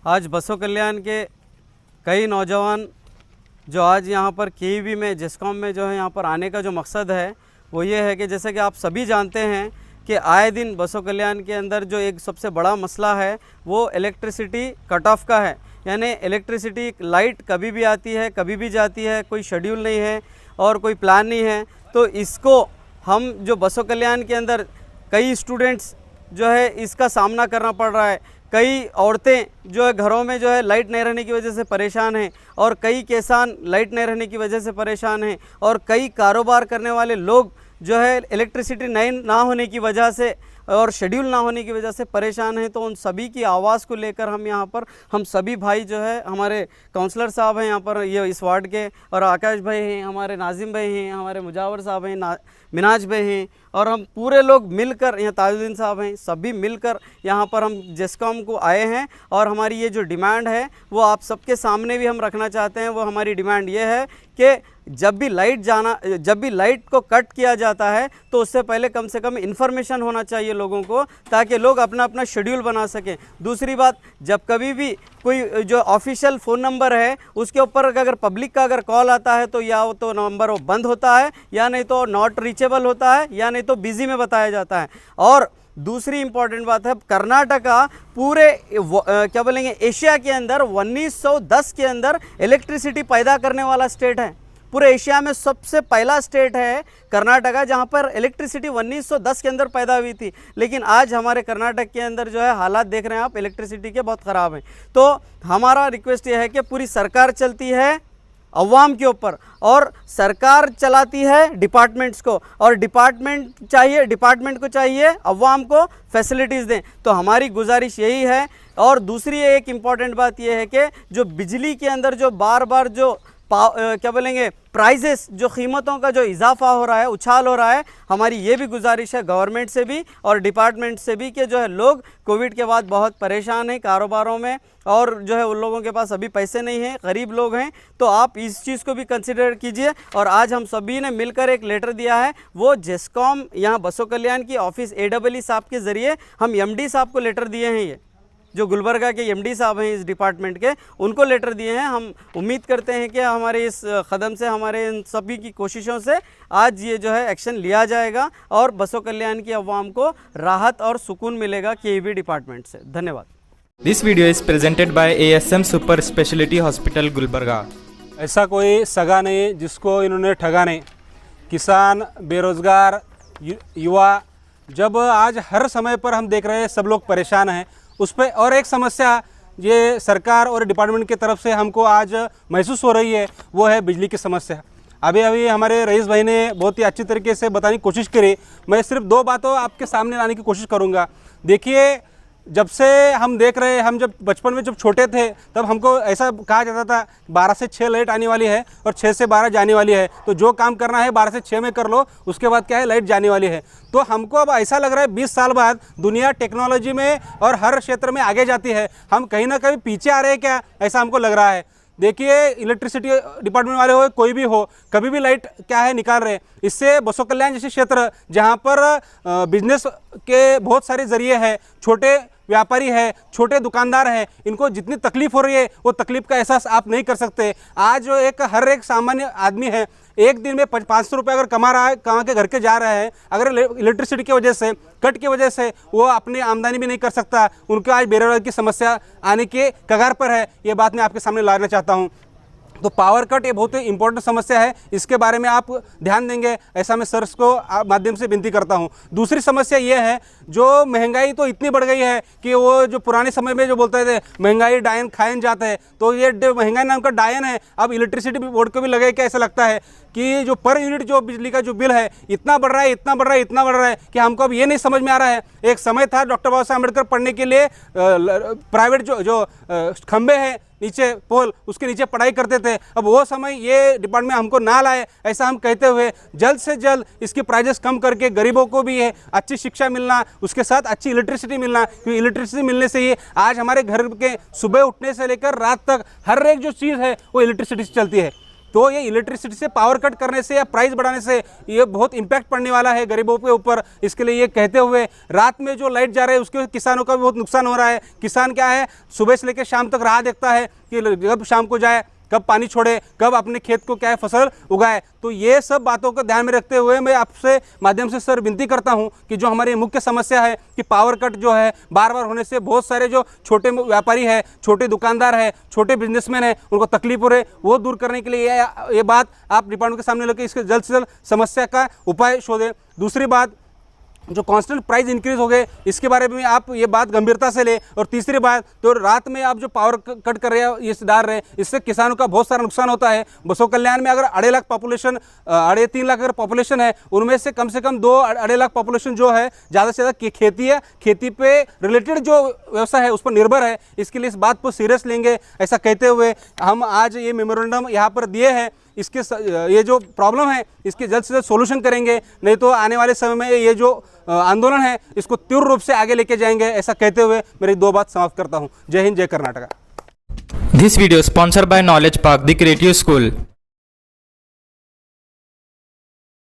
आज बसों कल्याण के कई नौजवान जो आज यहाँ पर केईबी में जेस्कॉम में जो है यहाँ पर आने का जो मकसद है वो ये है कि जैसे कि आप सभी जानते हैं कि आए दिन बसों कल्याण के अंदर जो एक सबसे बड़ा मसला है वो इलेक्ट्रिसिटी कट ऑफ का है। यानी इलेक्ट्रिसिटी लाइट कभी भी आती है कभी भी जाती है, कोई शेड्यूल नहीं है और कोई प्लान नहीं है। तो इसको हम जो बसों कल्याण के अंदर कई स्टूडेंट्स जो है इसका सामना करना पड़ रहा है। कई औरतें जो है घरों में जो है लाइट नहीं रहने की वजह से परेशान हैं और कई किसान लाइट नहीं रहने की वजह से परेशान हैं और कई कारोबार करने वाले लोग जो है इलेक्ट्रिसिटी नहीं ना होने की वजह से और शेड्यूल ना होने की वजह से परेशान हैं। तो उन सभी की आवाज़ को लेकर हम यहाँ पर हम सभी भाई जो है हमारे काउंसलर साहब हैं यहाँ पर ये इस वार्ड के, और आकाश भाई हैं, हमारे नाजिम भाई हैं, हमारे मुजावर साहब हैं, मिनाज भाई हैं, और हम पूरे लोग मिलकर यहाँ ताजुद्दीन साहब हैं, सभी मिलकर यहाँ पर हम जेस्कॉम को आए हैं। और हमारी ये जो डिमांड है वो आप सबके सामने भी हम रखना चाहते हैं। वो हमारी डिमांड ये है कि जब भी लाइट को कट किया जाता है तो उससे पहले कम से कम इन्फॉर्मेशन होना चाहिए लोगों को, ताकि लोग अपना अपना शेड्यूल बना सकें। दूसरी बात, जब कभी भी कोई जो ऑफिशियल फ़ोन नंबर है उसके ऊपर अगर पब्लिक का अगर कॉल आता है तो या वो तो नंबर वो बंद होता है या नहीं तो नॉट रीचेबल होता है या नहीं तो बिज़ी में बताया जाता है। और दूसरी इंपॉर्टेंट बात है, कर्नाटका पूरे क्या बोलेंगे एशिया के अंदर 1910 के अंदर इलेक्ट्रिसिटी पैदा करने वाला स्टेट है। पूरे एशिया में सबसे पहला स्टेट है कर्नाटका, जहां पर इलेक्ट्रिसिटी 1910 के अंदर पैदा हुई थी। लेकिन आज हमारे कर्नाटक के अंदर जो है हालात देख रहे हैं आप, इलेक्ट्रिसिटी के बहुत ख़राब हैं। तो हमारा रिक्वेस्ट ये है कि पूरी सरकार चलती है अवाम के ऊपर और सरकार चलाती है डिपार्टमेंट्स को, और डिपार्टमेंट को चाहिए अवाम को फैसिलिटीज़ दें। तो हमारी गुजारिश यही है। और दूसरी एक इम्पॉर्टेंट बात यह है कि जो बिजली के अंदर जो बार बार जो क्या बोलेंगे प्राइजेस, जो कीमतों का जो इजाफा हो रहा है, उछाल हो रहा है, हमारी ये भी गुजारिश है गवर्नमेंट से भी और डिपार्टमेंट से भी कि जो है लोग कोविड के बाद बहुत परेशान हैं कारोबारों में, और जो है उन लोगों के पास अभी पैसे नहीं हैं, गरीब लोग हैं। तो आप इस चीज़ को भी कंसिडर कीजिए। और आज हम सभी ने मिलकर एक लेटर दिया है, वो जेस्कॉम यहाँ बसों कल्याण की ऑफिस AEE साहब के ज़रिए हम MD साहब को लेटर दिए हैं। ये जो गुलबर्गा के MD साहब हैं इस डिपार्टमेंट के, उनको लेटर दिए हैं। हम उम्मीद करते हैं कि हमारे इस कदम से, हमारे इन सभी की कोशिशों से आज ये जो है एक्शन लिया जाएगा और बसों कल्याण की अवाम को राहत और सुकून मिलेगा KEB डिपार्टमेंट से। धन्यवाद। This video is presented by ASM super speciality hospital Gulbarga. ऐसा कोई सगा नहीं जिसको इन्होंने ठगा नहीं। किसान, बेरोज़गार, युवा, जब आज हर समय पर हम देख रहे हैं सब लोग परेशान हैं उस पर। और एक समस्या ये सरकार और डिपार्टमेंट की तरफ से हमको आज महसूस हो रही है, वो है बिजली की समस्या। अभी हमारे रईस भाई ने बहुत ही अच्छी तरीके से बताने की कोशिश करी। मैं सिर्फ 2 बातों आपके सामने लाने की कोशिश करूँगा। देखिए, जब से हम देख रहे हैं, हम जब बचपन में जब छोटे थे तब हमको ऐसा कहा जाता था 12 से 6 लाइट आने वाली है और 6 से 12 जाने वाली है, तो जो काम करना है 12 से 6 में कर लो, उसके बाद क्या है लाइट जाने वाली है। तो हमको अब ऐसा लग रहा है 20 साल बाद दुनिया टेक्नोलॉजी में और हर क्षेत्र में आगे जाती है, हम कहीं ना कहीं पीछे आ रहे हैं क्या, ऐसा हमको लग रहा है। देखिए, इलेक्ट्रिसिटी डिपार्टमेंट वाले हो, कोई भी हो, कभी भी लाइट क्या है निकाल रहे हैं। इससे बसों कल्याण जैसे क्षेत्र जहाँ पर बिजनेस के बहुत सारे जरिए हैं, छोटे व्यापारी है, छोटे दुकानदार हैं, इनको जितनी तकलीफ हो रही है वो तकलीफ का एहसास आप नहीं कर सकते। आज जो हर एक सामान्य आदमी है, एक दिन में 500 रुपये अगर कमा के घर के जा रहे हैं, अगर इलेक्ट्रिसिटी की वजह से, कट की वजह से वो अपनी आमदनी भी नहीं कर सकता, उनको आज बेरोजगारी की समस्या आने के कगार पर है। ये बात मैं आपके सामने लाना चाहता हूँ। तो पावर कट ये बहुत ही इंपॉर्टेंट समस्या है, इसके बारे में आप ध्यान देंगे, ऐसा मैं सर को माध्यम से विनती करता हूं। दूसरी समस्या ये है, जो महंगाई तो इतनी बढ़ गई है कि वो जो पुराने समय में जो बोलते थे महंगाई डायन खायन जाता है, तो ये महंगाई नाम का डायन है अब इलेक्ट्रिसिटी बोर्ड को भी लगे कि ऐसा लगता है कि जो पर यूनिट जो बिजली का जो बिल है इतना बढ़ रहा है, इतना बढ़ रहा है, इतना बढ़ रहा है कि हमको अब ये नहीं समझ में आ रहा है। एक समय था डॉक्टर बाबा साहब अम्बेडकर पढ़ने के लिए प्राइवेट जो खंबे हैं नीचे पोल, उसके नीचे पढ़ाई करते थे। अब वो समय ये डिपार्टमेंट हमको ना लाए, ऐसा हम कहते हुए जल्द से जल्द इसकी प्राइजेस कम करके गरीबों को भी है अच्छी शिक्षा मिलना, उसके साथ अच्छी इलेक्ट्रिसिटी मिलना, क्योंकि इलेक्ट्रिसिटी मिलने से ही आज हमारे घर के सुबह उठने से लेकर रात तक हर एक जो चीज़ है वो इलेक्ट्रिसिटी से चलती है। तो ये इलेक्ट्रिसिटी से पावर कट करने से या प्राइस बढ़ाने से ये बहुत इम्पैक्ट पड़ने वाला है गरीबों के ऊपर। इसके लिए ये कहते हुए रात में जो लाइट जा रही है उसके किसानों का भी बहुत नुकसान हो रहा है। किसान क्या है, सुबह से लेकर शाम तक राह देखता है कि कब शाम को जाए, कब पानी छोड़े, कब अपने खेत को क्या है फसल उगाए। तो ये सब बातों को ध्यान में रखते हुए मैं आपसे माध्यम से सर विनती करता हूं कि जो हमारी मुख्य समस्या है कि पावर कट जो है बार बार होने से बहुत सारे जो छोटे व्यापारी है, छोटे दुकानदार है, छोटे बिजनेसमैन है, उनको तकलीफ हो रही, वो दूर करने के लिए ये बात आप डिपार्टमेंट के सामने लेकर इसके जल्द से जल्द समस्या का उपाय शोधें। दूसरी बात, जो कांस्टेंट प्राइस इंक्रीज हो गए इसके बारे में आप ये बात गंभीरता से ले। और तीसरी बात, तो रात में आप जो पावर कट कर रहे हैं ये डाल रहे हैं, इससे किसानों का बहुत सारा नुकसान होता है। बसों कल्याण में अगर 2.5 लाख पॉपुलेशन, 3.5 लाख अगर पॉपुलेशन है, उनमें से कम 2.5 लाख पॉपुलेशन जो है ज़्यादा से ज़्यादा खेती है, खेती पे रिलेटेड जो व्यवसाय है उस पर निर्भर है। इसके लिए इस बात को सीरियस लेंगे, ऐसा कहते हुए हम आज ये मेमोरेंडम यहाँ पर दिए हैं। इसके ये जो प्रॉब्लम है इसके जल्द से जल्द सोल्यूशन करेंगे, नहीं तो आने वाले समय में ये जो आंदोलन है इसको तीव्र रूप से आगे लेके जाएंगे। ऐसा कहते हुए मेरी 2 बात समाप्त करता हूँ। जय हिंद, जय Karnataka. This video sponsored by Knowledge Park, the Creative School.